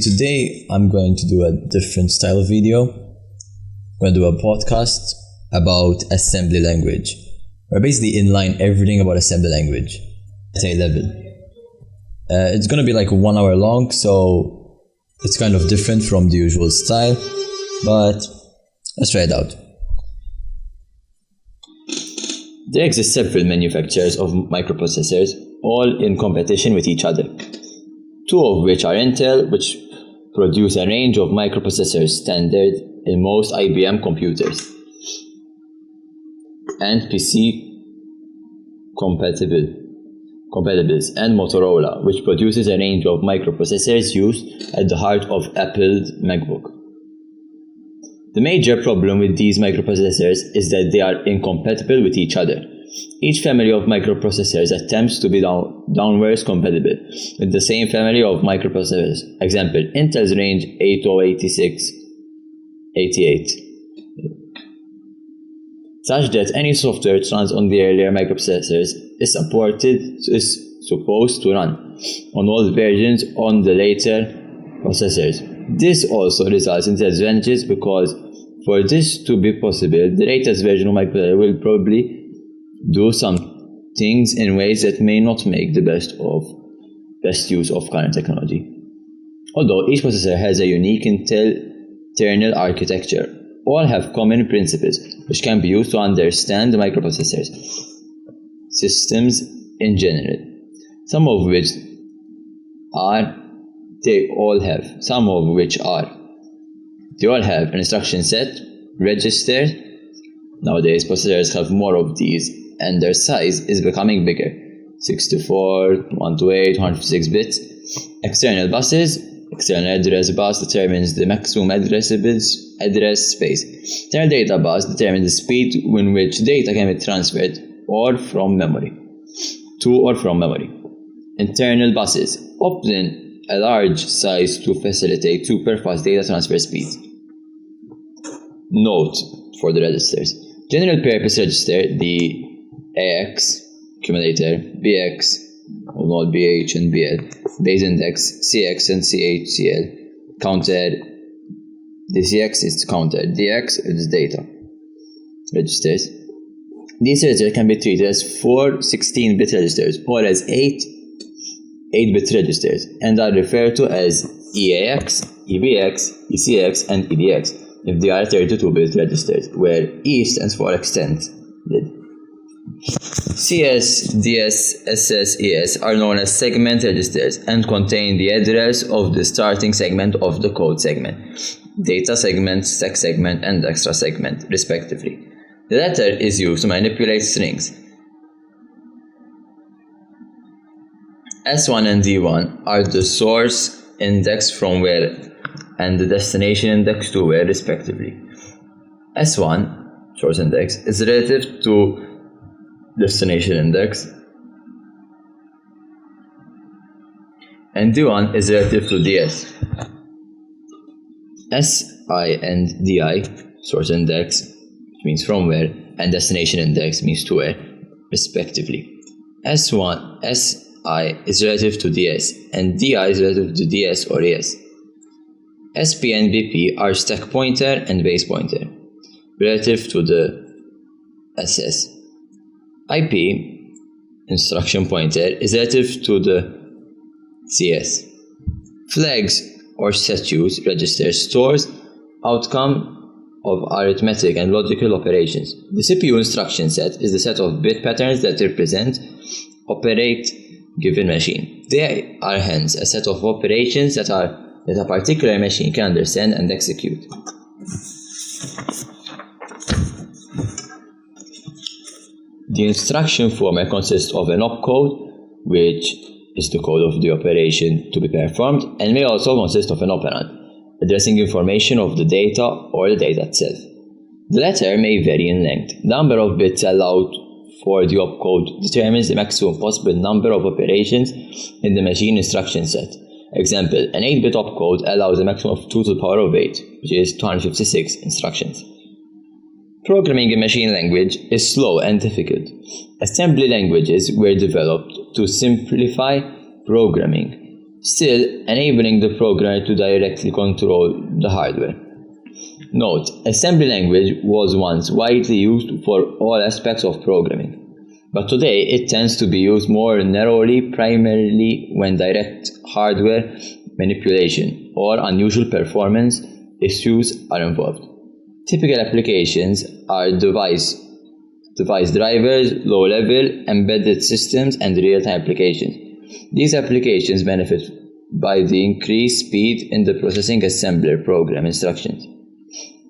Today I'm going to do a different style of video. I'm going to do a podcast about assembly language. We're basically inline everything about assembly language at a level. It's going to be like 1 hour long, so it's kind of different from the usual style, but let's try it out. There exist several manufacturers of microprocessors, all in competition with each other. Two of which are Intel, which produce a range of microprocessors standard in most IBM computers, and PC compatibles, and Motorola, which produces a range of microprocessors used at the heart of Apple's MacBook. The major problem with these microprocessors is that they are incompatible with each other. Each family of microprocessors attempts to be downwards compatible with the same family of microprocessors. Example, Intel's range 8086-88, such that any software that runs on the earlier microprocessors is supposed to run on all versions on the later processors. This also results in disadvantages because for this to be possible, the latest version of microprocessor will probably do some things in ways that may not make the best use of current technology. Although each processor has a unique internal architecture, all have common principles which can be used to understand the microprocessors systems in general. They all have an instruction set, registers. Nowadays, processors have more of these, and their size is becoming bigger. 64, 128, 156 bits. External buses. External address bus determines the maximum address space. External data bus determines the speed in which data can be transferred to or from memory. Internal buses, often a large size to facilitate super fast data transfer speed. Note for the registers. General purpose register, the AX, accumulator, BX, not BH and BL, base index, CX and CHCL, counter, the CX is counter, DX is data. Registers. These registers can be treated as 4 16-bit registers or as 8-bit registers and are referred to as EAX, EBX, ECX, and EDX if they are 32-bit registers, where E stands for extended. CS, DS, SS, ES are known as segment registers and contain the address of the starting segment of the code segment, data segment, stack segment, and extra segment, respectively. The latter is used to manipulate strings. S1 and D1 are the source index from where and the destination index to where, respectively. S1, source index, is relative to destination index, and D1 is relative to DS. SI and DI, source index, which means from where, and destination index means to where, respectively. SI is relative to DS, and DI is relative to DS or ES. SP and BP are stack pointer and base pointer, relative to the SS. IP, instruction pointer, is relative to the CS. Flags or statues register stores outcome of arithmetic and logical operations. The CPU instruction set is the set of bit patterns that represent operate given machine. They are hence a set of operations that a particular machine can understand and execute. The instruction format consists of an opcode, which is the code of the operation to be performed, and may also consist of an operand, addressing information of the data or the data itself. The latter may vary in length. The number of bits allowed for the opcode determines the maximum possible number of operations in the machine instruction set. Example, an 8-bit opcode allows a maximum of 2 to the power of 8, which is 256 instructions. Programming in machine language is slow and difficult. Assembly languages were developed to simplify programming still enabling the programmer to directly control the hardware. Note, assembly language was once widely used for all aspects of programming, but today it tends to be used more narrowly, primarily when direct hardware manipulation or unusual performance issues are involved. Typical applications are device drivers, low-level embedded systems, and real-time applications. These applications benefit by the increased speed in the processing assembler program instructions.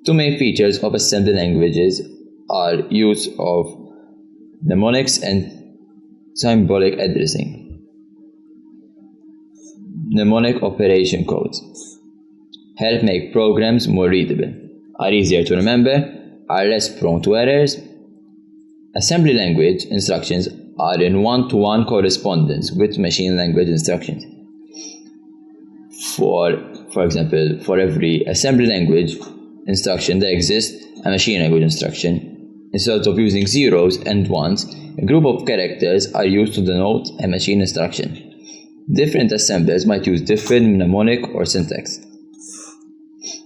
Two main features of assembly languages are use of mnemonics and symbolic addressing. Mnemonic operation codes help make programs more readable, are easier to remember, are less prone to errors. Assembly language instructions are in one-to-one correspondence with machine language instructions. For example, for every assembly language instruction there exists a machine language instruction. Instead of using zeros and ones, a group of characters are used to denote a machine instruction. Different assemblers might use different mnemonic or syntax.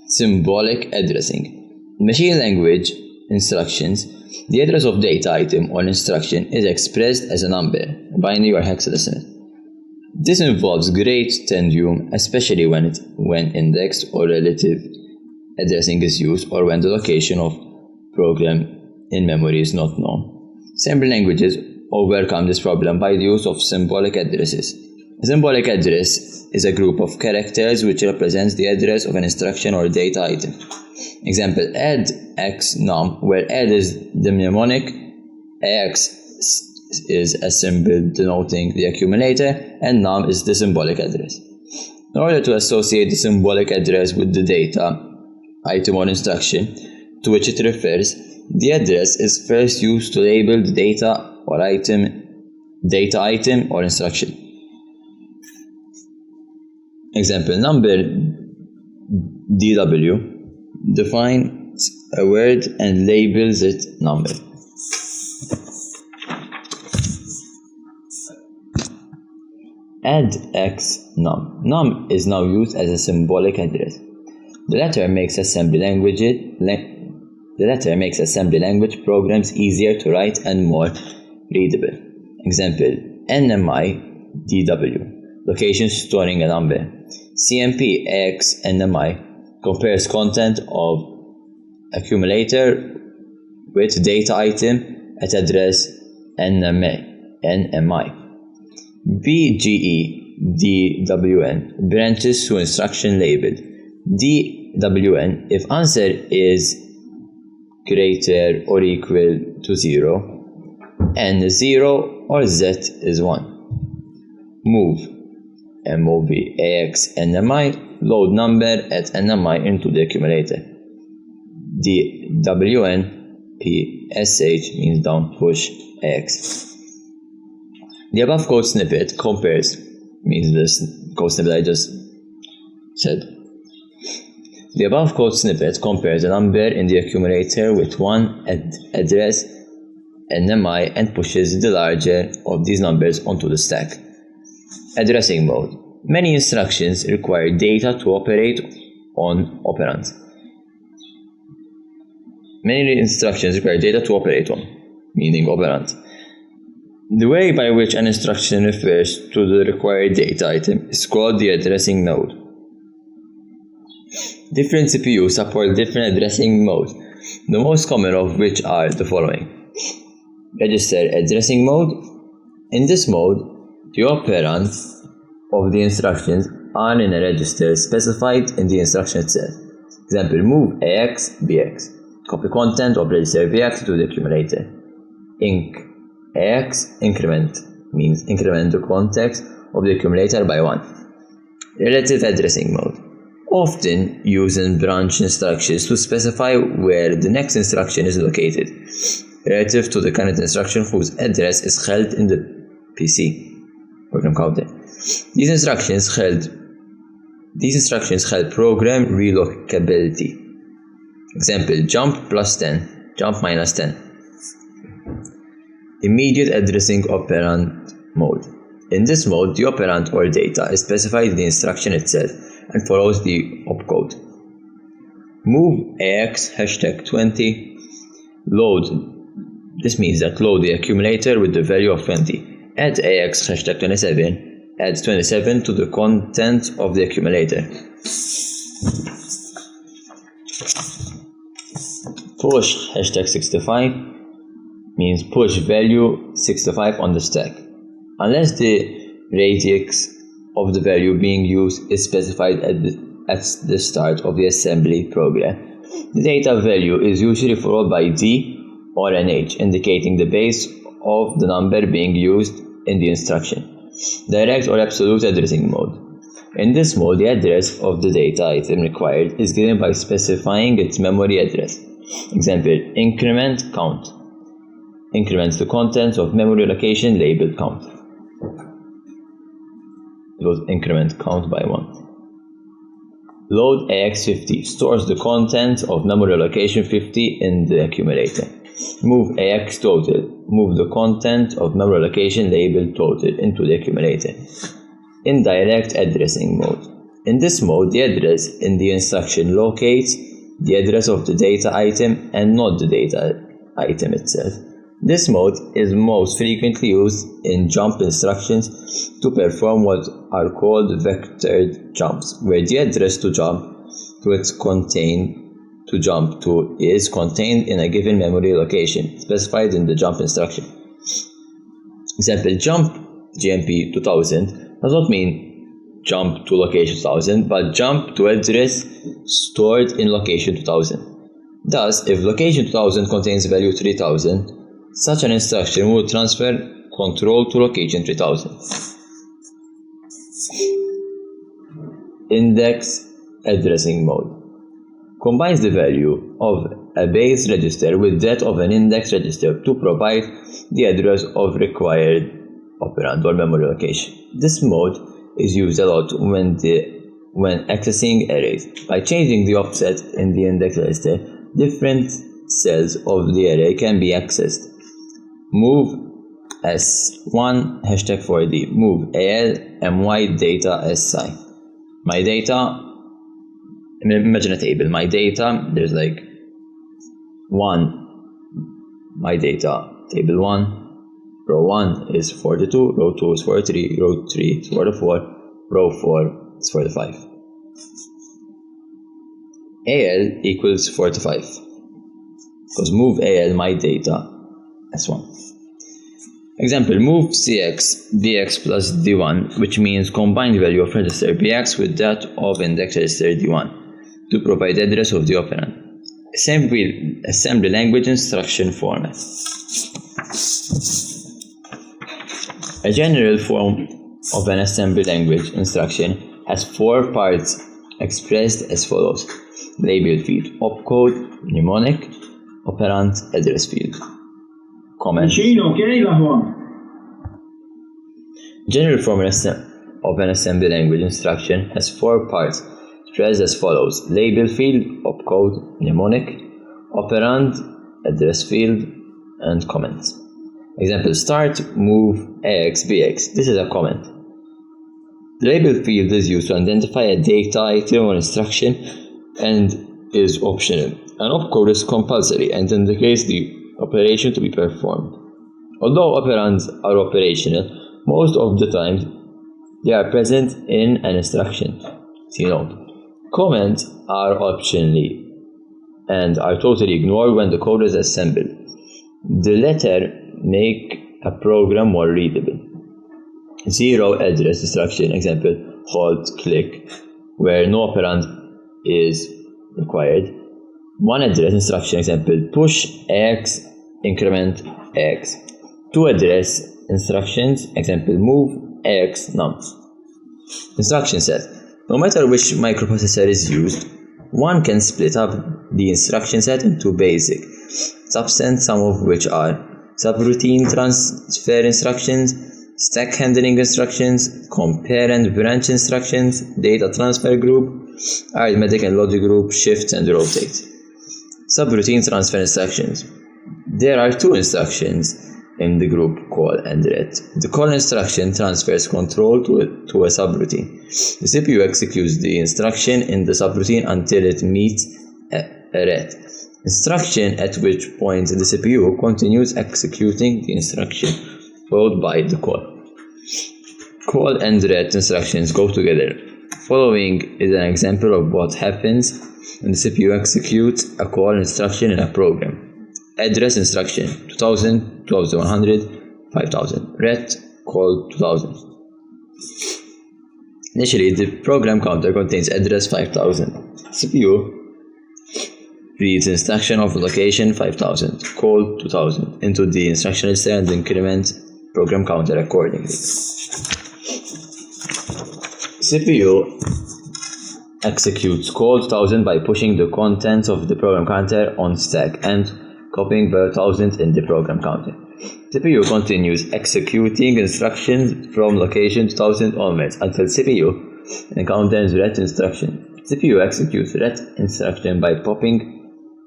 Symbolic addressing. In machine language instructions, the address of data item or instruction is expressed as a number, binary or hexadecimal. This involves great tedium, especially when index or relative addressing is used or when the location of program in memory is not known. Assembly languages overcome this problem by the use of symbolic addresses. A symbolic address is a group of characters which represents the address of an instruction or data item. Example, add x num, where add is the mnemonic, ax is a symbol denoting the accumulator, and num is the symbolic address. In order to associate the symbolic address with the data item or instruction to which it refers, the address is first used to label the data item or instruction. Example, number DW defines a word and labels it number. Add x num. Num is now used as a symbolic address. The latter makes assembly language programs easier to write and more readable. Example, NMI DW, location storing a number. CMP AX NMI compares content of accumulator with data item at address NMI. BGE DWN branches to instruction labeled DWN if answer is greater or equal to 0 and 0 or Z is 1. Move MOV AX NMI load number at NMI into the accumulator. DWN PSH means down push AX. The above code snippet compares, means this code snippet I just said. The above code snippet compares a number in the accumulator with one address NMI and pushes the larger of these numbers onto the stack. Addressing mode. Many instructions require data to operate on operand. Meaning operand. The way by which an instruction refers to the required data item is called the addressing mode. Different CPUs support different addressing modes, the most common of which are the following. Register addressing mode. In this mode, the operands of the instructions are in a register specified in the instruction itself. Example, move AX BX. Copy content of register BX to the accumulator. Inc AX increment means increment the context of the accumulator by 1. Relative addressing mode. Often using branch instructions to specify where the next instruction is located, relative to the current instruction whose address is held in the PC program counter. These instructions help program relocability. Example, jump plus 10, jump minus 10. Immediate addressing operand mode. In this mode, the operand or data is specified in the instruction itself and follows the opcode. Move AX #20 load. This means that load the accumulator with the value of 20. Add AX #27. Add 27 to the content of the accumulator. Push #65 means push value 65 on the stack. Unless the radix of the value being used is specified at the start of the assembly program, the data value is usually followed by D or an H, indicating the base of the number being used in the instruction. Direct or absolute addressing mode. In this mode, the address of the data item required is given by specifying its memory address. Example, increment count. Increments the contents of memory location labeled count. It was increment count by 1. Load AX50 stores the contents of memory location 50 in the accumulator. Move AX total. Move the content of memory location labeled total into the accumulator. Indirect addressing mode. In this mode, the address in the instruction locates the address of the data item and not the data item itself. This mode is most frequently used in jump instructions to perform what are called vectored jumps, where the address to jump to is contained in a given memory location specified in the jump instruction. Example, jump JMP 2000 does not mean jump to location 2000, but jump to address stored in location 2000. Thus, if location 2000 contains value 3000, such an instruction will transfer control to location 3000. Index addressing mode combines the value of a base register with that of an index register to provide the address of required operand or memory location. This mode is used a lot when accessing arrays. By changing the offset in the index register, different cells of the array can be accessed. Move S1 #4D. Move AL my data SI. My data, imagine a table. My data, there's like 1, my data, table 1, row 1 is 42, row 2 is 43, row 3 is 44, row 4 is 45. AL equals 45, because move AL my data S1. Example, move CX BX plus D1, which means combine the value of register BX with that of index register D1 to provide the address of the operand. Assembly language instruction format. A general form of an assembly language instruction has 4 parts expressed as follows: label field, opcode, mnemonic, operand, address field. Comment. General form of an assembly language instruction has 4 parts expressed as follows: label field, opcode, mnemonic, operand, address field, and comments. Example, start move AX BX. This is a comment. The label field is used to identify a data item or instruction and is optional. An opcode is compulsory and indicates the operation to be performed. Although operands are operational, most of the time they are present in an instruction. See note. Comments are optionally and are totally ignored when the code is assembled. The latter make a program more readable. 0 address instruction, example, halt, click, where no operand is required. 1 address instruction, example, push X, increment X. 2 address instructions, example, move X num. Instruction set. No matter which microprocessor is used, one can split up the instruction set into basic subsets, some of which are subroutine transfer instructions, stack handling instructions, compare and branch instructions, data transfer group, arithmetic and logic group, shift and rotate. Subroutine transfer instructions. There are 2 instructions in the group call and ret. The call instruction transfers control to a subroutine. The CPU executes the instruction in the subroutine until it meets a ret instruction, at which point the CPU continues executing the instruction followed by the call. Call and ret instructions go together. Following is an example of what happens when the CPU executes a call instruction in a program. Address instruction 2000, 2100, 5000. Ret call 2000. Initially, the program counter contains address 5000. CPU reads instruction of location 5000, call 2000 into the instruction register and increment program counter accordingly. CPU executes call 2000 by pushing the contents of the program counter on stack and copying the 1000 in the program counter. CPU continues executing instructions from location 2000 onwards until CPU encounters ret instruction. CPU executes ret instruction by popping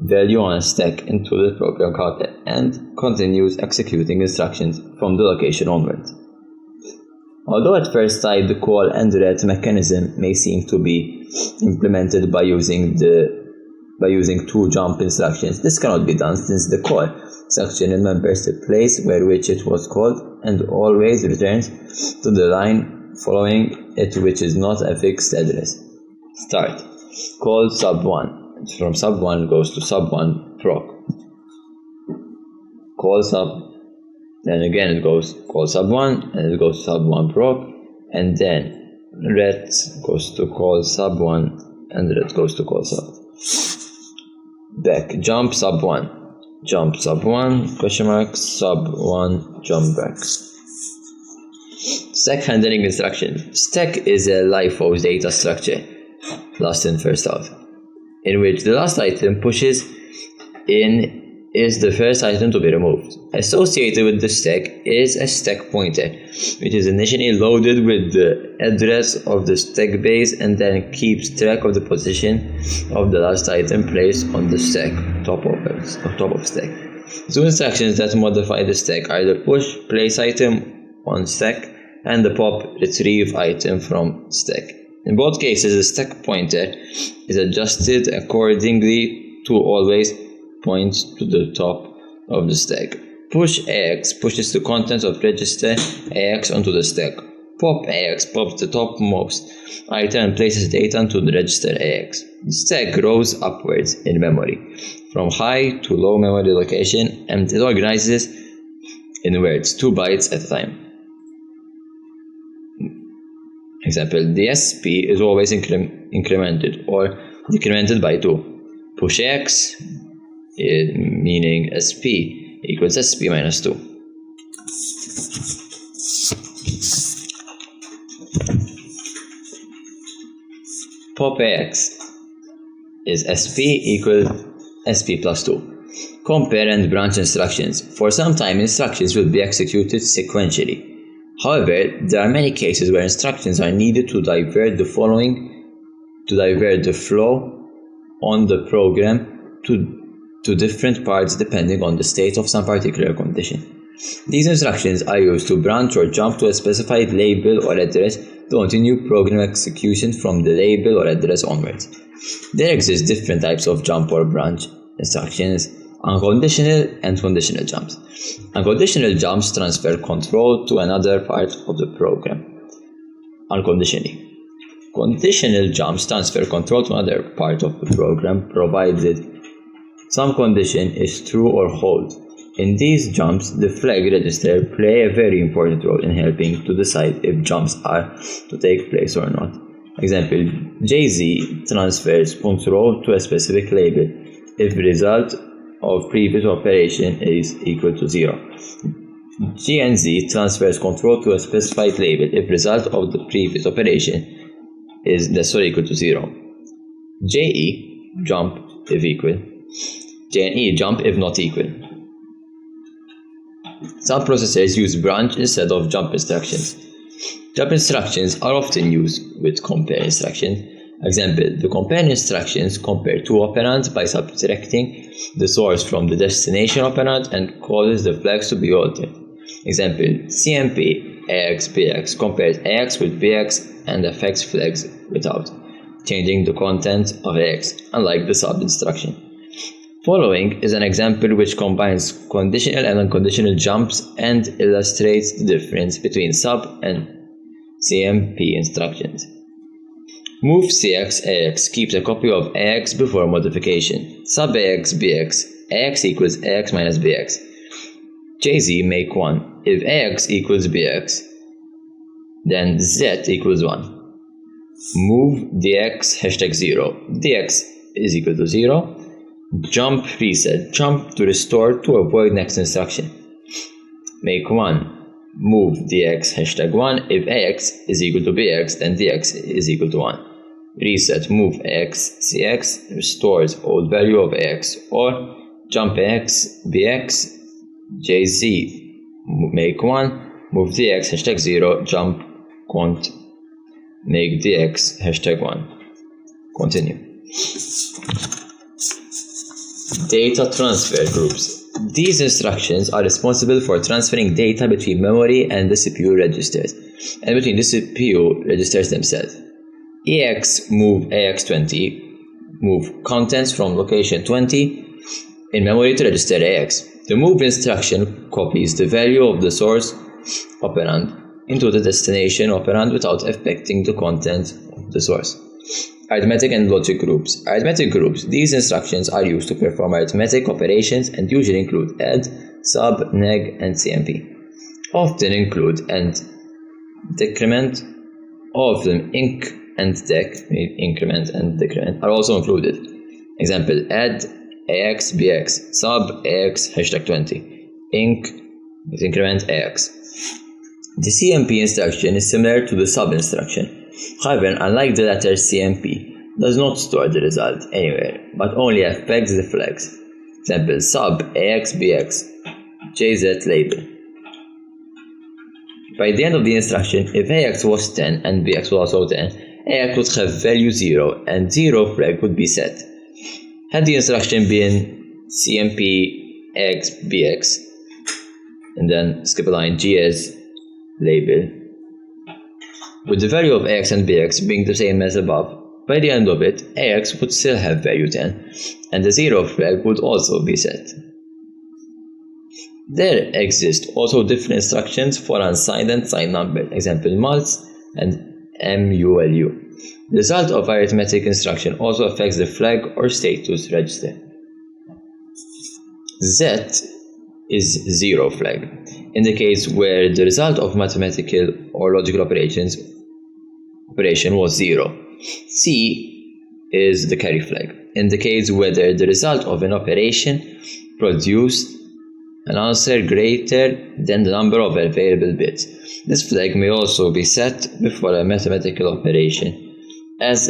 value on a stack into the program counter and continues executing instructions from the location onwards. Although at first sight the call and ret mechanism may seem to be implemented by using two jump instructions, this cannot be done since the call instruction remembers the place where which it was called and always returns to the line following it, which is not a fixed address. Start. Call sub1. From sub1 goes to sub1 proc. Call sub, then again it goes call sub1 and it goes sub1 proc, and then ret goes to call sub1 and ret goes to call sub. Back. Jump sub1. Jump sub1 question mark sub1 jump back. Stack handling instruction. Stack is a LIFO data structure, last in first out, in which the last item pushes in is the first item to be removed. Associated with the stack is a stack pointer, which is initially loaded with the address of the stack base and then keeps track of the position of the last item placed on the stack, top of stack. Two instructions that modify the stack are the push place item on stack and the pop retrieve item from stack. In both cases, the stack pointer is adjusted accordingly to always point to the top of the stack. Push AX pushes the contents of register AX onto the stack. Pop AX pops the topmost item and places data into the register AX. The stack grows upwards in memory from high to low memory location, and it organizes inwards 2 bytes at a time. Example, the SP is always incremented or decremented by 2. Push X, meaning SP equals SP minus 2. Pop AX is SP equals SP plus 2. Compare and branch instructions. For some time, instructions will be executed sequentially. However, there are many cases where instructions are needed to divert the flow on the program to different parts depending on the state of some particular condition. These instructions are used to branch or jump to a specified label or address to continue program execution from the label or address onwards. There exist different types of jump or branch instructions: unconditional and conditional jumps. Unconditional jumps transfer control to another part of the program unconditionally. Conditional jumps transfer control to another part of the program provided some condition is true or false. In these jumps, the flag register play a very important role in helping to decide if jumps are to take place or not. Example, JZ transfers control to a specific label if the result of previous operation is equal to 0. GNZ transfers control to a specified label if the result of the previous operation is less or equal to 0. JE jump if equal. JNE jump if not equal. Some processors use branch instead of jump instructions. Jump instructions are often used with compare instructions Example, the compare instructions compare two operands by subtracting the source from the destination operand and causes the flags to be altered. Example, CMP AX BX compares AX with BX and affects flags without changing the content of AX, unlike the sub instruction. Following is an example which combines conditional and unconditional jumps and illustrates the difference between sub and CMP instructions. Move CX AX keeps a copy of AX before modification. Sub AX BX AX equals AX minus BX. JZ make 1. If AX equals BX, then Z equals 1. Move DX hashtag 0. DX is equal to 0. Jump reset. Jump to restore to avoid next instruction. Make 1. Move DX hashtag 1. If AX is equal to BX, then DX is equal to 1. Reset. Move AX CX restores old value of AX, or jump AX BX JZ make 1. Move DX hashtag 0. Jump cont make DX hashtag 1. Continue. Data transfer groups. These instructions are responsible for transferring data between memory and the CPU registers, and between the CPU registers themselves. EX move AX20, move contents from location 20 in memory to register AX. The move instruction copies the value of the source operand into the destination operand without affecting the content of the source. Arithmetic and logic groups. Arithmetic groups. These instructions are used to perform arithmetic operations and usually include add, sub, neg, and CMP. Often include and decrement. All of them inc and dec, increment and decrement, are also included. Example, add AX BX, sub AX hashtag 20, inc with increment AX. The CMP instruction is similar to the sub instruction. However, unlike the latter, CMP does not store the result anywhere, but only affects the flags. Example, sub AX BX, JZ label. By the end of the instruction, if AX was 10 and BX was also 10, AX would have value 0 and 0 flag would be set. Had the instruction been CMP AX BX and then skip a line GS label, with the value of AX and BX being the same as above, by the end of it, AX would still have value 10, and the 0 flag would also be set. There exist also different instructions for unsigned and signed numbers, example mults and MULU. The result of arithmetic instruction also affects the flag or status register. Z is 0 flag, indicates where the result of mathematical or logical operation was 0. C is the carry flag, indicates whether the result of an operation produced an answer greater than the number of available bits. This flag may also be set before a mathematical operation as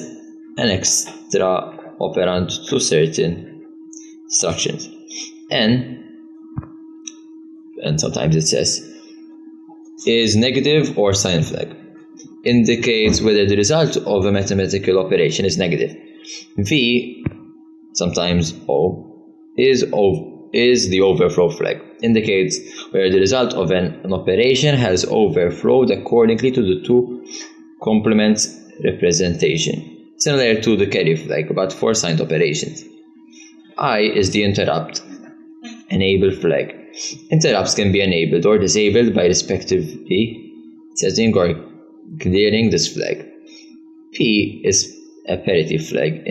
an extra operand to certain instructions. N, and sometimes it says, is negative or sign flag, indicates whether the result of a mathematical operation is negative. V, sometimes O, is the overflow flag, indicates where the result of an operation has overflowed accordingly to the two complements representation, similar to the carry flag but for signed operations. I is the interrupt enable flag. Interrupts can be enabled or disabled by respectively setting or clearing this flag. P is a parity flag,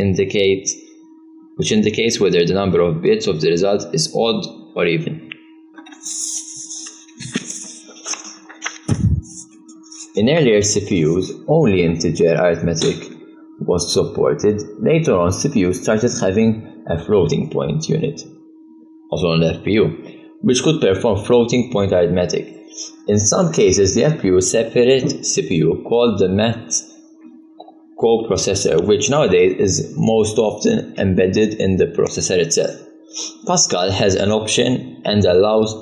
which indicates whether the number of bits of the result is odd or even. In earlier CPUs, only integer arithmetic was supported. Later on, CPUs started having a floating point unit, also on the FPU, which could perform floating point arithmetic. In some cases, the FPU separate CPU called the math coprocessor, which nowadays is most often embedded in the processor itself. Pascal has an option and allows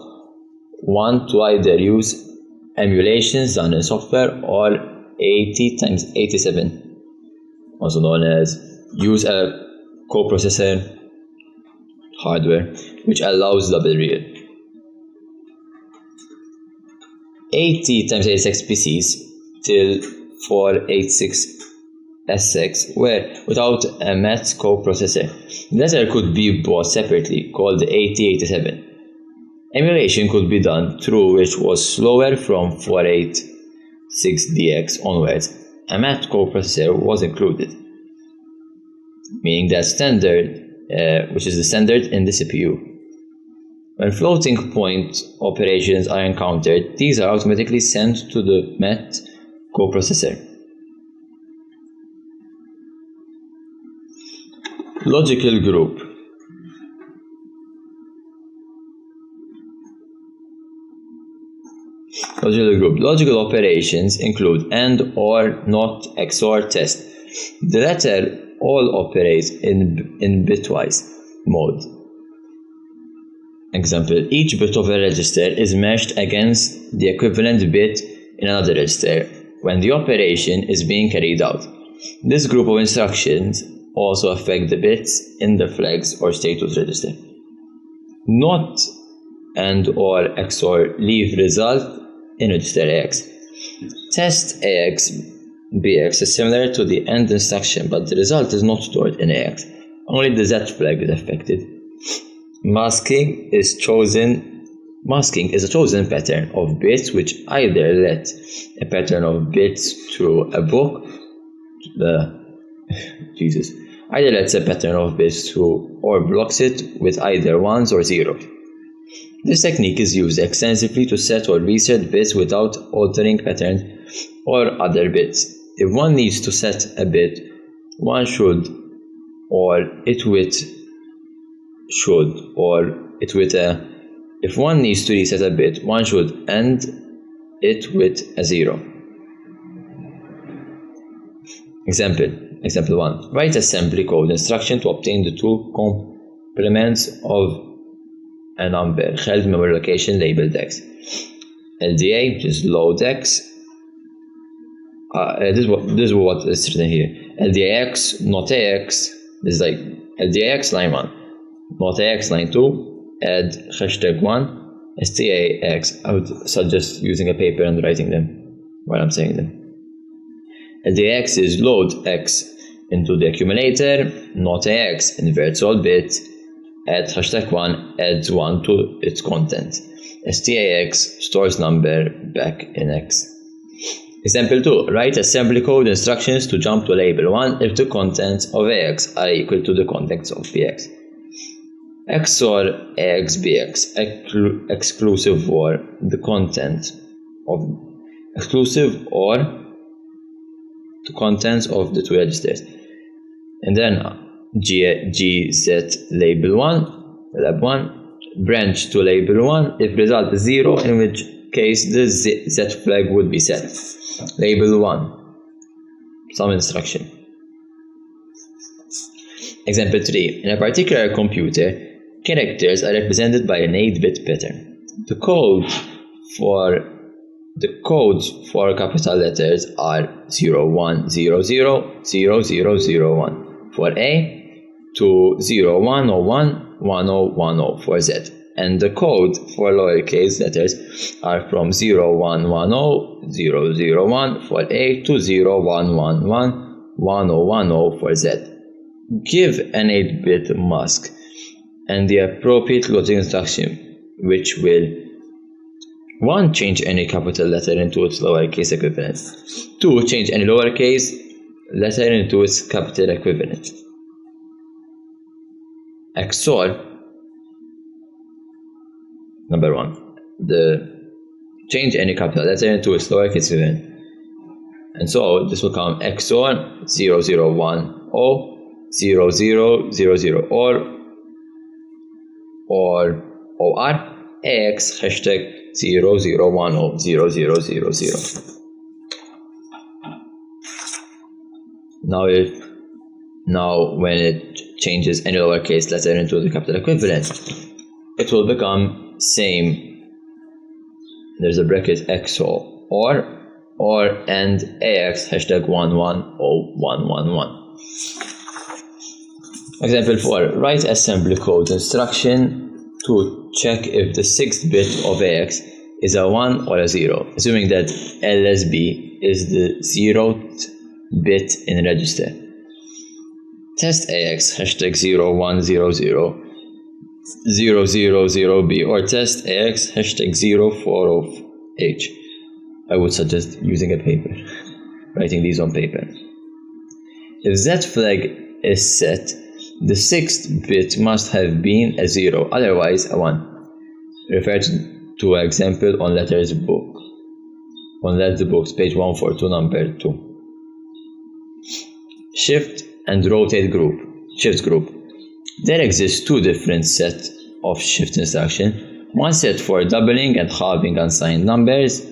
one to either use emulations done in software or 80 times 87 also known as use a coprocessor hardware which allows double real. 80 times 86 PCs till 486SX were without a MET coprocessor. The latter could be bought separately, called 8087. Emulation could be done through which was slower from 486DX onwards. A MET coprocessor was included, meaning that which is the standard in the CPU. When floating point operations are encountered, these are automatically sent to the MET coprocessor. Logical group. Logical operations include AND, OR, NOT, XOR, test. The latter all operates in bitwise mode. Example, each bit of a register is matched against the equivalent bit in another register when the operation is being carried out. This group of instructions also affect the bits in the flags or status register. NOT and or XOR leave result in register AX. Test AX BX is similar to the AND instruction, but the result is not stored in AX. Only the Z flag is affected. Masking is a chosen pattern of bits which either let a pattern of bits through a book either lets a pattern of bits through or blocks it with either ones or zeros. This technique is used extensively to set or reset bits without altering patterns or other bits. If one needs to set a bit, one should or it with a. If one needs to reset a bit, one should end it with a 0. Example 1. Write assembly code instruction to obtain the two complements of a number held memory location labeled X. LDA, which is load X. This is what is written here. LDAX, not AX. This is like LDAX line 1. Not AX line 2, add #1, STAX. I would suggest using a paper and writing them while I'm saying them. LDAX is load X into the accumulator, not AX inverts all bits, add #1 adds 1 to its content. STAX stores number back in X. Example 2. Write assembly code instructions to jump to label 1 if the contents of AX are equal to the contents of BX. XOR AX BX exclusive or the contents of the two registers. And then GZ label 1, lab 1, branch to label 1 if result is 0, in which case the Z flag would be set. Label 1, some instruction. Example 3. In a particular computer, characters are represented by an 8-bit pattern. The codes for capital letters are 01000001 for A to 01011010 for Z. And the code for lowercase letters are from 01100001 for A to 01111010 for Z. Give an 8-bit mask and the appropriate logic instruction, which will 1. Change any capital letter into its lowercase equivalent. 2. Change any lowercase letter into its capital equivalent. XOR. Number 1. Change any capital letter into its lowercase equivalent. And so this will come XOR 0010 0000 or OR AX #00100000. Now when it changes any lowercase letter into the capital equivalent, it will become same. There's a bracket XOR or and AX #110111. Example 4. Write assembly code instruction to check if the 6th bit of AX is a 1 or a 0, assuming that LSB is the 0th bit in register. Test AX hashtag 0100 000B or test AX hashtag 040H. I would suggest using a paper, writing these on paper. If Z flag is set, the 6th bit must have been a 0, otherwise a 1. Refer to example on letters book. On letters books, page 142, number 2. Shift and rotate group. Shift group. There exists two different sets of shift instruction. One set for doubling and halving unsigned numbers,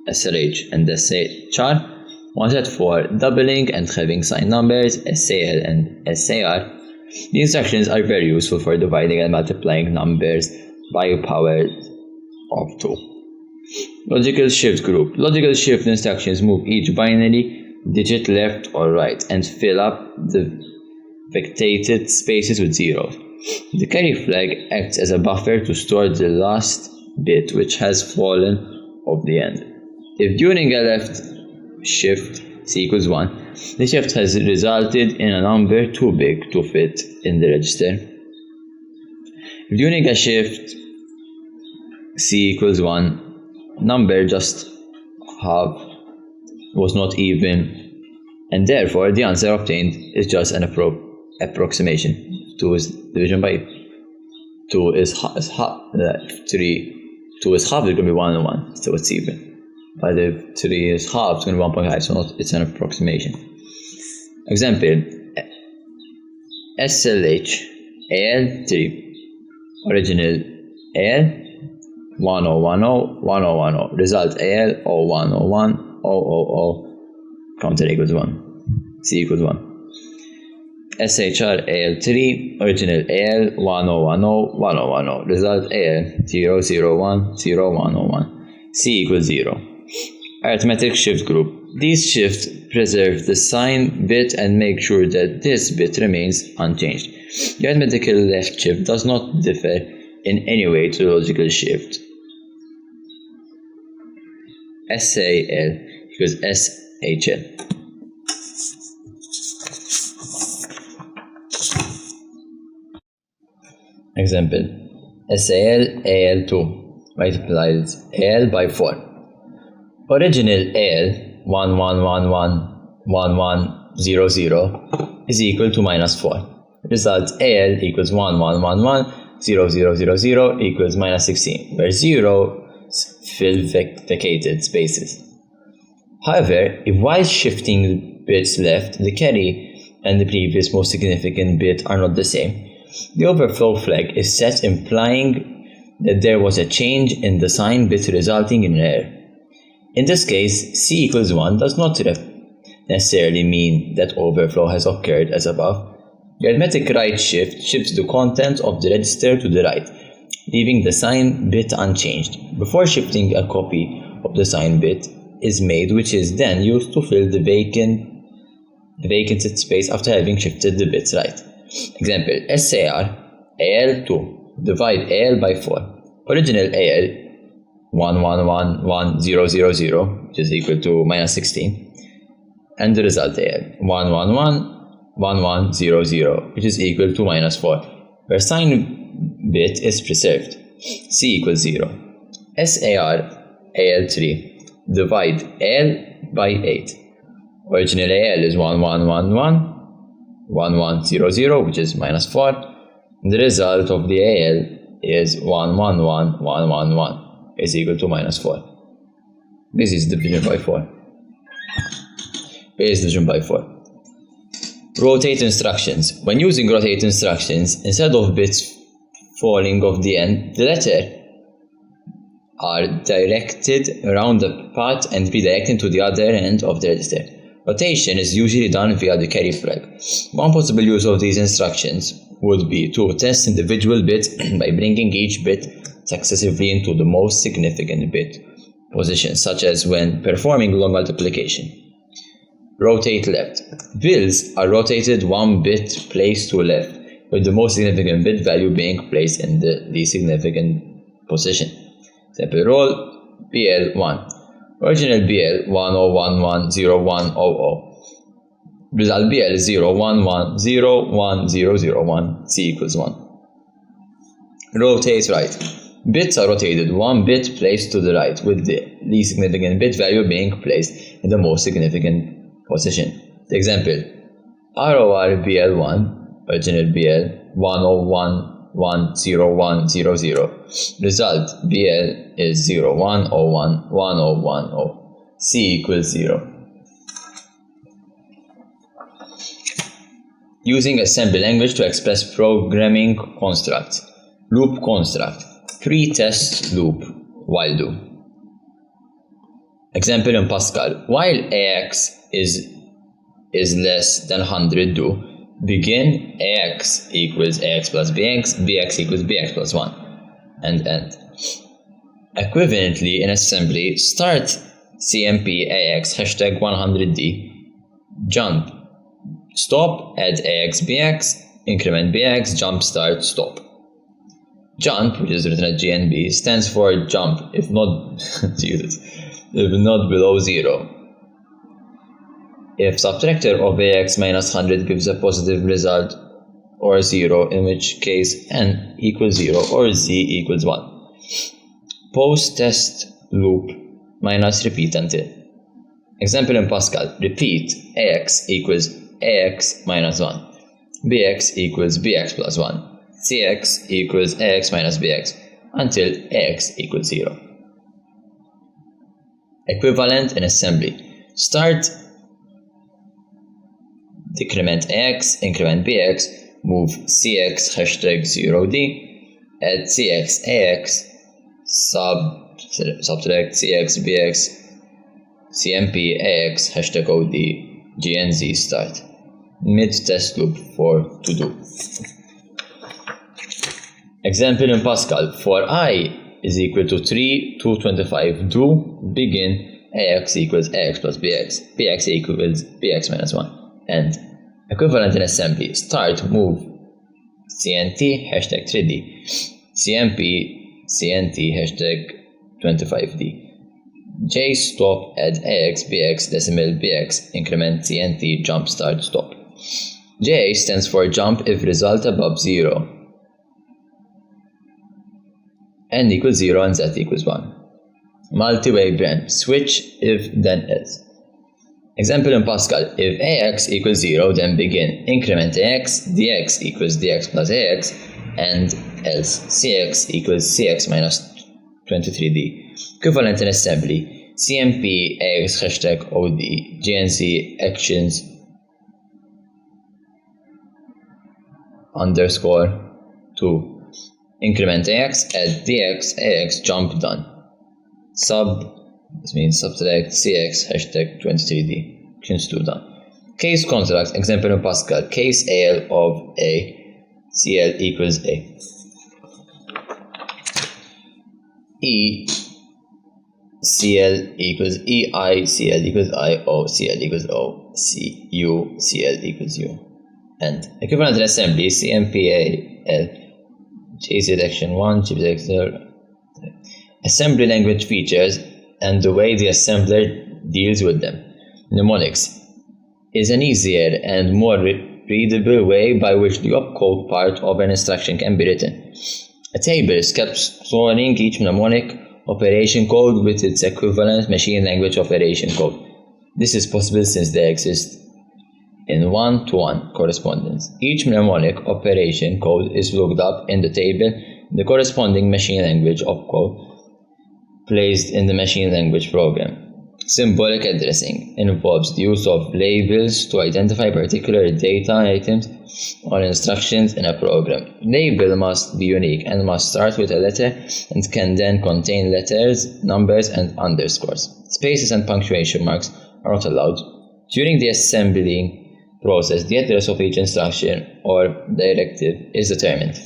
SLH and SHR. One set for doubling and halving signed numbers, SAL and SAR. The instructions are very useful for dividing and multiplying numbers by a power of 2. Logical shift group. Logical shift instructions move each binary digit left or right and fill up the vacated spaces with zeros. The carry flag acts as a buffer to store the last bit which has fallen off the end. If during a left shift C equals 1, the shift has resulted in a number too big to fit in the register. If during a shift C equals 1, number just half was not even, and therefore the answer obtained is just an approximation. 2 is division by 2 is half, 3, 2 is half, it's going to be 1 and 1, so it's even. But if 3 is half, it's going to be 1.5, so it's an approximation. Example, SLH AL3, original AL 1010 1010, result AL 0101 000, counter equals 1, C equals 1. SHR AL3, original AL 1010 1010, result AL 001 0101, C equals 0. Arithmetic shift group. These shifts preserve the sign bit and make sure that this bit remains unchanged. The arithmetical left shift does not differ in any way to the logical shift. SAL equals SHL. Example, SAL AL2 multiplies AL by 4. Original AL 11111100 is equal to minus 4. Result AL equals 11110000 equals minus 16, where 0 fill vacated spaces. However, if while shifting bits left, the carry and the previous most significant bit are not the same, the overflow flag is set, implying that there was a change in the sign bit resulting in an error. In this case, C equals 1 does not necessarily mean that overflow has occurred as above. The arithmetic right shift shifts the content of the register to the right, leaving the sign bit unchanged. Before shifting, a copy of the sign bit is made, which is then used to fill the vacanted space after having shifted the bits right. Example, SAR AL2 divide AL by 4. Original AL 11111000, which is equal to minus 16, and the result AL 11111100, which is equal to minus 4, where sign bit is preserved. C equals 0. SAR AL3 divide AL by 8. Original AL is 11111100, which is minus 4, and the result of the AL is 111111, is equal to minus 4. This is division by 4. Is division by 4. Rotate instructions. When using rotate instructions, instead of bits falling off the end, the letter are directed around the path and redirected to the other end of the register. Rotation is usually done via the carry flag. One possible use of these instructions would be to test individual bits by bringing each bit successively into the most significant bit position, such as when performing log multiplication. Rotate left. Bills are rotated one bit placed to left, with the most significant bit value being placed in the least significant position. Example, roll BL1. Original BL 10110100. Result BL 011010001. C equals 1. Rotate right. Bits are rotated one bit placed to the right, with the least significant bit value being placed in the most significant position. The example, ROR BL1, original BL 101110100. Result BL is 01011010. C equals 0. Using assembly language to express programming constructs. Loop construct. Pre-test loop, while do. Example in Pascal, while AX is less than 100 do, begin AX equals AX plus BX, BX equals BX plus 1, and end. Equivalently, in assembly, start CMP AX hashtag 100D, jump, stop, add AX BX, increment BX, jump, start, stop. Jump, which is written as GNB, stands for jump if not if not below 0. If subtractor of AX minus 100 gives a positive result, or 0, in which case n equals 0 or z equals 1. Post-test loop minus repeat until. Example in Pascal, repeat AX equals AX minus 1, BX equals BX plus 1, CX equals AX minus BX until AX equals 0. Equivalent in assembly. Start decrement AX, increment BX, move CX hashtag 0D, add CX AX, subtract CX BX, CMP AX hashtag OD, GNZ start. Mid-test loop for to do. Example in Pascal, for I is equal to 3 to 25 do, begin AX equals AX plus BX, BX equals BX minus 1, and equivalent in assembly, start move CNT hashtag 3D, CMP CNT hashtag 25D, J stop add AX BX decimal BX increment CNT jump start stop. J stands for jump if result above 0, n equals 0 and z equals 1. Multi-way branch, switch if then else. Example in Pascal, if AX equals 0, then begin increment AX, DX equals DX plus AX, and else CX equals CX minus 23D. Equivalent in assembly, CMP AX hashtag OD, GNC actions underscore 2. Increment AX, add DX, AX, jump done. This means subtract CX hashtag 23D. Actions 2 done. Case contract, example in Pascal, case AL of A, CL equals A. E, CL equals EI, CL equals I, O, CL equals O, C, U, CL equals U. And equivalent in assembly, CMPAL, J selection 1, chip selection. Assembly language features and the way the assembler deals with them. Mnemonics is an easier and more readable way by which the opcode part of an instruction can be written. A table is kept storing each mnemonic operation code with its equivalent machine language operation code. This is possible since they exist in one-to-one correspondence. Each mnemonic operation code is looked up in the table. The corresponding machine language opcode placed in the machine language program. Symbolic addressing involves the use of labels to identify particular data items or instructions in a program. Label must be unique and must start with a letter and can then contain letters, numbers, and underscores. Spaces and punctuation marks are not allowed. During the assembling process, the address of each instruction or directive is determined.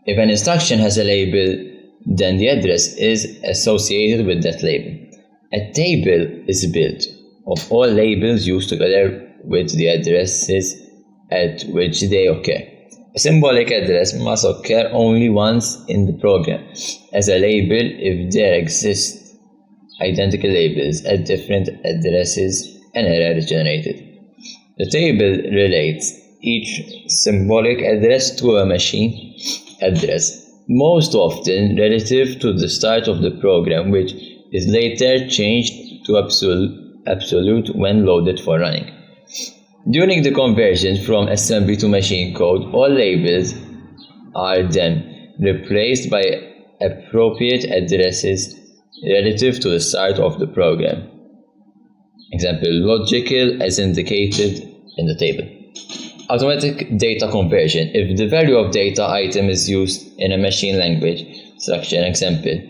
If an instruction has a label, then the address is associated with that label. A table is built of all labels used together with the addresses at which they occur. A symbolic address must occur only once in the program as a label if there exist identical labels at different addresses. An error is generated. The table relates each symbolic address to a machine address, most often relative to the start of the program, which is later changed to absolute when loaded for running. During the conversion from assembly to machine code, all labels are then replaced by appropriate addresses relative to the start of the program. Example, logical as indicated in the table. Automatic data conversion. If the value of data item is used in a machine language instruction, example,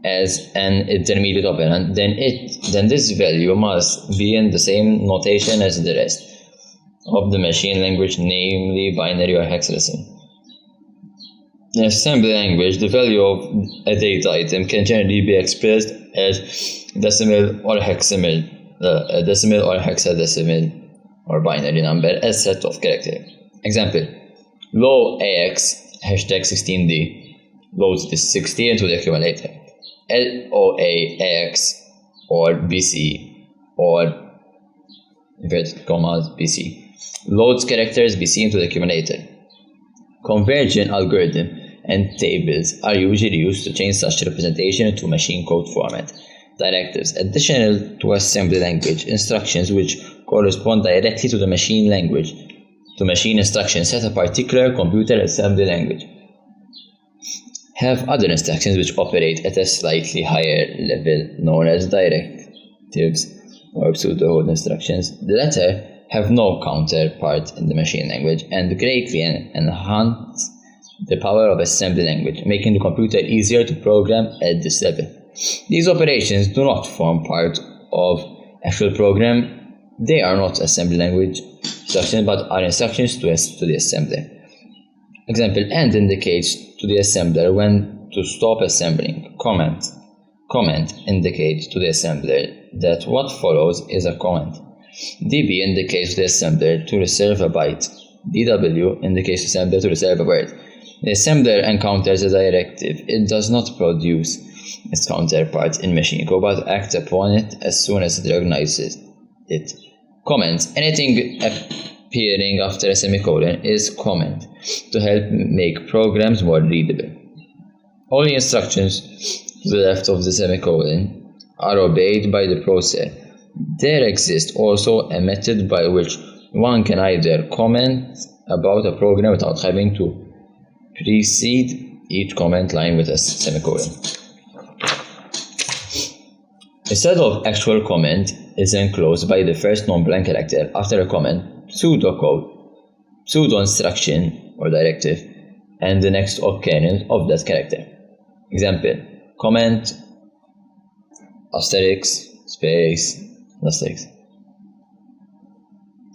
as an intermediate operand, then this value must be in the same notation as the rest of the machine language, namely binary or hexadecimal. In assembly language, the value of a data item can generally be expressed as decimal or hexadecimal, or binary number as set of characters. Example, low AX hashtag 16D loads this 16 into the accumulator. LOA AX or BC or inverted commas BC loads characters BC into the accumulator. Conversion algorithm and tables are usually used to change such representation into machine code format. Directives additional to assembly language instructions which correspond directly to the machine language to machine instructions set a particular computer assembly language have other instructions which operate at a slightly higher level known as directives or pseudocode instructions. The latter have no counterpart in the machine language and greatly enhance the power of assembly language, making the computer easier to program at this level. These operations do not form part of actual program. They are not assembly language instructions but are instructions to the assembler. Example, AND indicates to the assembler when to stop assembling. Comment indicates to the assembler that what follows is a comment. DB indicates to the assembler to reserve a byte. DW indicates to the assembler to reserve a word. The assembler encounters a directive. It does not produce its counterpart in machine code but acts upon it as soon as it recognizes it. Comments. Anything appearing after a semicolon is comment to help make programs more readable. Only instructions to the left of the semicolon are obeyed by the processor. There exists also a method by which one can either comment about a program without having to precede each comment line with a semicolon. A set of actual comment is enclosed by the first non-blank character after a comment, pseudocode, pseudo instruction or directive, and the next occurrence of that character. Example, comment, asterisk, space, asterisk.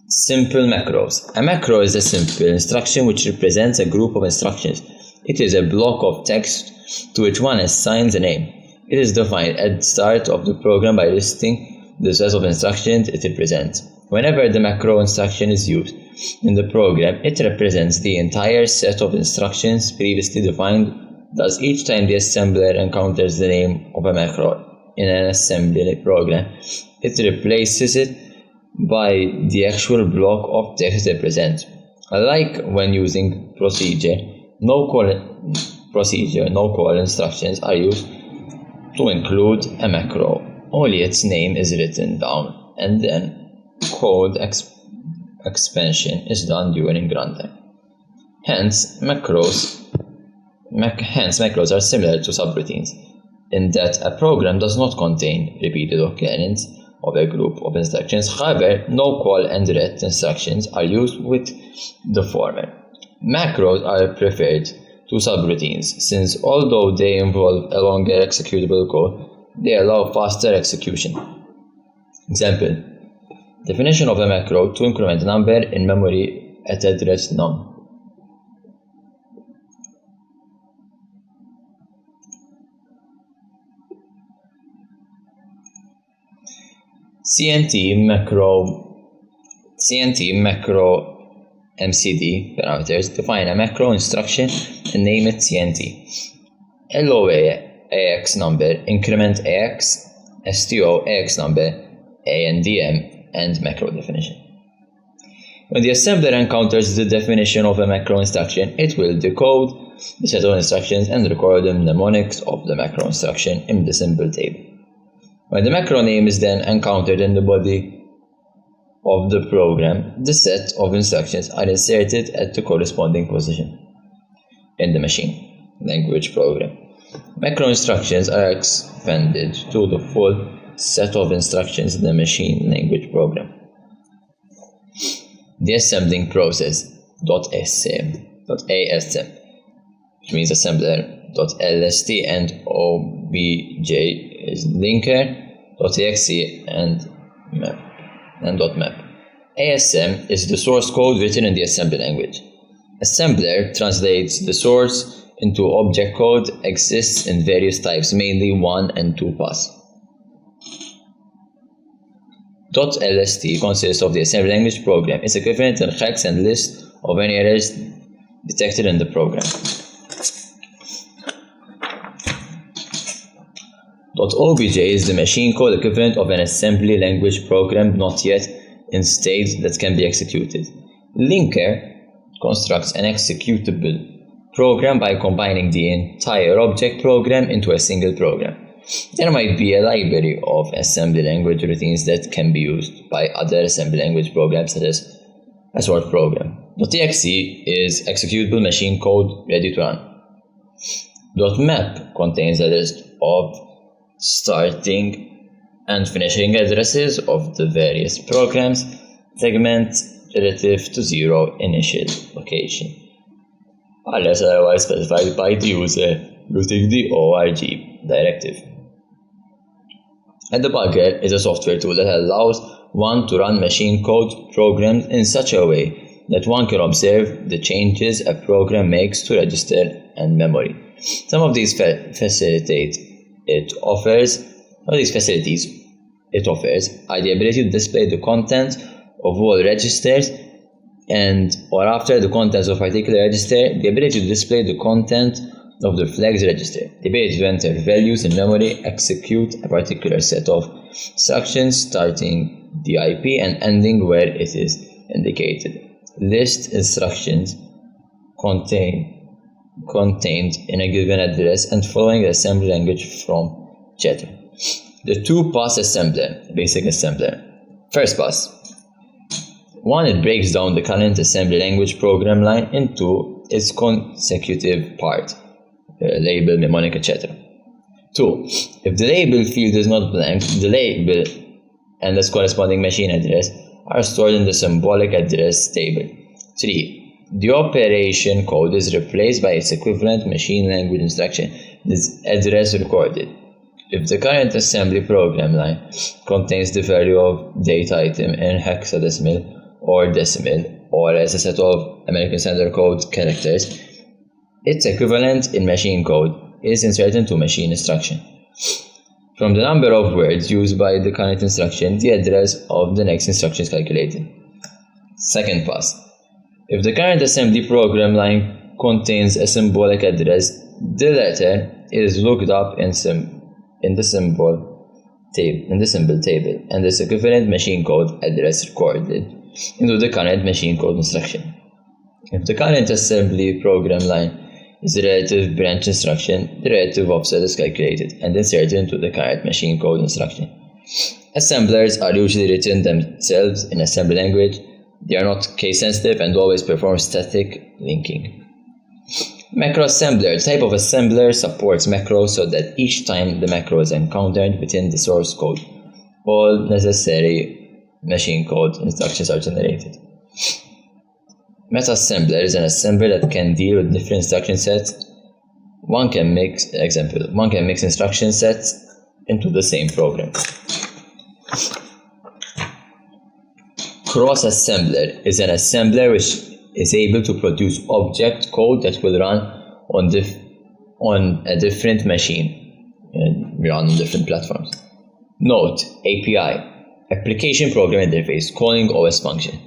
Simple macros. A macro is a simple instruction which represents a group of instructions. It is a block of text to which one assigns a name. It is defined at the start of the program by listing the set of instructions it represents. Whenever the macro instruction is used in the program, it represents the entire set of instructions previously defined. Thus, each time the assembler encounters the name of a macro in an assembly program, it replaces it by the actual block of text it represents. Unlike when using procedure, no call instructions are used to include a macro. Only its name is written down, and then code expansion is done during runtime. Hence, macros are similar to subroutines in that a program does not contain repeated occurrence of a group of instructions. However, no call and direct instructions are used with the former. Macros are preferred to subroutines since although they involve a longer executable code, they allow faster execution. Example, definition of a macro to increment a number in memory at address none. CNT macro MCD parameters define a macro instruction and name it CNT. LOA AX number, increment AX, STO AX number, ANDM, and macro definition. When the assembler encounters the definition of a macro instruction, it will decode the set of instructions and record the mnemonics of the macro instruction in the symbol table. When the macro name is then encountered in the body of the program, the set of instructions are inserted at the corresponding position in the machine language program. Macro instructions are expanded to the full set of instructions in the machine language program. The assembling process .asm, which means assembler.lst, and obj is linker.exe and map. ASM is the source code written in the assembly language. Assembler translates the source into object code, exists in various types, mainly 1 and 2 pass. .lst consists of the assembly language program. Its equivalent in hex and list of any errors detected in the program. .obj is the machine code equivalent of an assembly language program not yet in state that can be executed. Linker constructs an executable program by combining the entire object program into a single program. There might be a library of assembly language routines that can be used by other assembly language programs, such as a sort program. .exe is executable machine code ready to run. .map contains a list of starting and finishing addresses of the various programs segment relative to 0 initial location, unless otherwise specified by the user using the org directive. A debugger is a software tool that allows one to run machine code programs in such a way that one can observe the changes a program makes to register and memory. Some of these facilities it offers are the ability to display the content of all registers and or after the contents of a particular register, the ability to display the content of the flags register, the ability to enter values in memory, execute a particular set of instructions starting the IP and ending where it is indicated, list instructions contained in a given address and following the assembly language from Chatter. The 2-pass assembler, basic assembler. First pass. 1. It breaks down the current assembly language program line into its consecutive part, label, mnemonic, etc. 2. If the label field is not blank, the label and its corresponding machine address are stored in the symbolic address table. 3. The operation code is replaced by its equivalent machine language instruction, this address recorded. If the current assembly program line contains the value of data item in hexadecimal or decimal or as a set of American Standard Code characters, its equivalent in machine code is inserted into machine instruction. From the number of words used by the current instruction, the address of the next instruction is calculated. Second pass. If the current assembly program line contains a symbolic address, the letter is looked up in the symbol table and its equivalent machine code address recorded into the current machine code instruction. If the current assembly program line is a relative branch instruction, the relative offset is calculated and inserted into the current machine code instruction. Assemblers are usually written themselves in assembly language. They are not case sensitive and always perform static linking. Macro assembler. The type of assembler supports macros so that each time the macro is encountered within the source code, all necessary machine code instructions are generated. Meta assembler is an assembler that can deal with different instruction sets. One can mix instruction sets into the same program. Cross assembler is an assembler which is able to produce object code that will run on a different machine and run on different platforms. Note: API. Application Program Interface, calling OS function.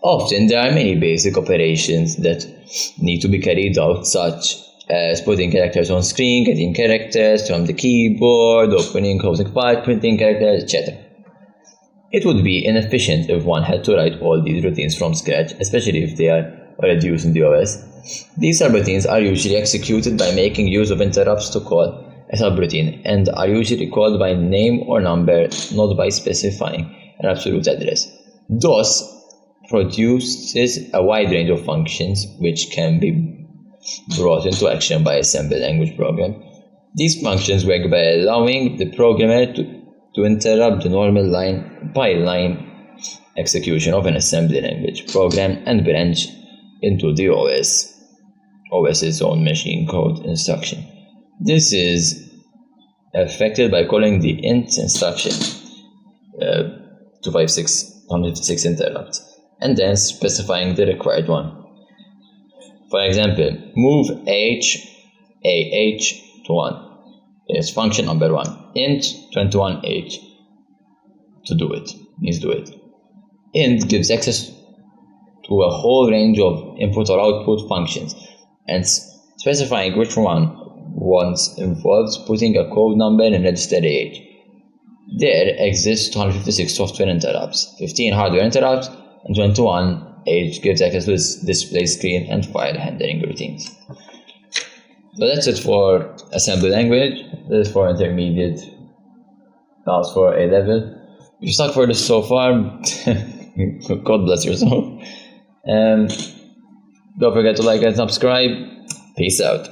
Often there are many basic operations that need to be carried out, such as putting characters on screen, getting characters from the keyboard, opening, closing files, printing characters, etc. It would be inefficient if one had to write all these routines from scratch, especially if they are already used in the OS. These subroutines are usually executed by making use of interrupts to call a subroutine, and are usually called by name or number, not by specifying an absolute address. DOS produces a wide range of functions which can be brought into action by assembly language program. These functions work by allowing the programmer to interrupt the normal line-by-line execution of an assembly language program and branch into the OS's own machine code instruction. This is affected by calling the int instruction 256 interrupt and then specifying the required one. For example, move AH to 1 is function number 1. Int 21H needs to do it. Int gives access to a whole range of input or output functions, and specifying which one once involves putting a code number in register AH. There exists 256 software interrupts, 15 hardware interrupts, and 21 H gives access to this display screen and file handling routines. So that's it for assembly language. This is for intermediate. Now it's for A level. If you stuck for this so far, God bless yourself. Don't forget to like and subscribe. Peace out.